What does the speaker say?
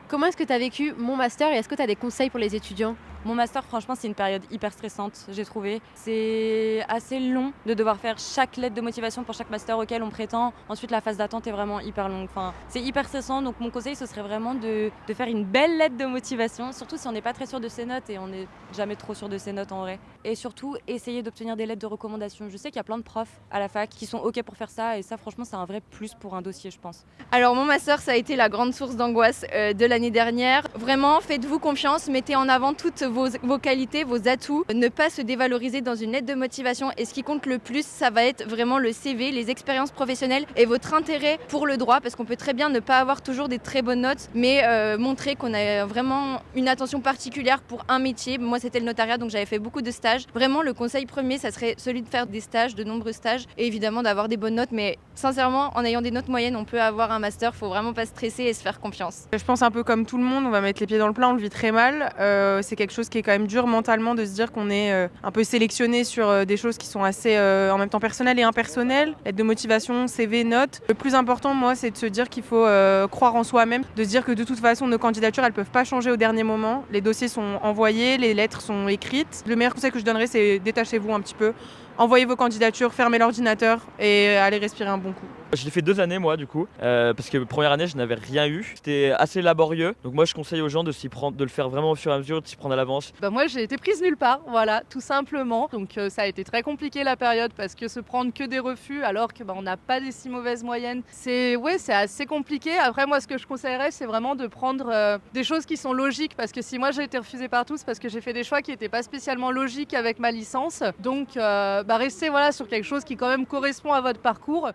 Comment est-ce que tu as vécu mon master et est-ce que tu as des conseils pour les étudiants? Mon master, franchement, c'est une période hyper stressante, j'ai trouvé. C'est assez long de devoir faire chaque lettre de motivation pour chaque master auquel on prétend. Ensuite, la phase d'attente est vraiment hyper longue. Enfin, c'est hyper stressant. Donc, mon conseil, ce serait vraiment de faire une belle lettre de motivation, surtout si on n'est pas très sûr de ses notes et on n'est jamais trop sûr de ses notes en vrai. Et surtout, essayer d'obtenir des lettres de recommandation. Je sais qu'il y a plein de profs à la fac qui sont OK pour faire ça. Et ça, franchement, c'est un vrai plus pour un dossier, je pense. Alors mon master, ça a été la grande source d'angoisse de l'année dernière. Vraiment, faites-vous confiance, mettez en avant toutes vos qualités, vos atouts. Ne pas se dévaloriser dans une lettre de motivation. Et ce qui compte le plus, ça va être vraiment le CV, les expériences professionnelles et votre intérêt pour le droit. Parce qu'on peut très bien ne pas avoir toujours des très bonnes notes, mais montrer qu'on a vraiment une attention particulière pour un métier. Moi, c'était le notariat, donc j'avais fait beaucoup de stages. Vraiment, le conseil premier, ça serait celui de faire des stages, de nombreux stages, et évidemment d'avoir des bonnes notes. Mais sincèrement, en ayant des notes moyennes, on peut avoir un master. Faut vraiment pas stresser et se faire confiance. Je pense un peu comme tout le monde, on va mettre les pieds dans le plat, on le vit très mal. C'est quelque chose qui est quand même dur mentalement de se dire qu'on est un peu sélectionné sur des choses qui sont assez en même temps personnelles et impersonnelles. Lettre de motivation, CV, notes. Le plus important, moi, c'est de se dire qu'il faut croire en soi-même, de se dire que de toute façon, nos candidatures, elles peuvent pas changer au dernier moment. Les dossiers sont envoyés, les lettres sont écrites. Le meilleur conseil que je donnerais, c'est détachez-vous un petit peu. Envoyez vos candidatures, fermez l'ordinateur et allez respirer un bon coup. Je l'ai fait 2 années moi du coup, parce que première année je n'avais rien eu. C'était assez laborieux, donc moi je conseille aux gens de s'y prendre, de le faire vraiment au fur et à mesure, de s'y prendre à l'avance. Moi j'ai été prise nulle part, voilà, tout simplement. Donc ça a été très compliqué la période parce que se prendre que des refus alors que on n'a pas des si mauvaises moyennes, c'est assez compliqué. Après moi ce que je conseillerais c'est vraiment de prendre des choses qui sont logiques parce que si moi j'ai été refusée partout c'est parce que j'ai fait des choix qui n'étaient pas spécialement logiques avec ma licence. Donc restez sur quelque chose qui quand même correspond à votre parcours.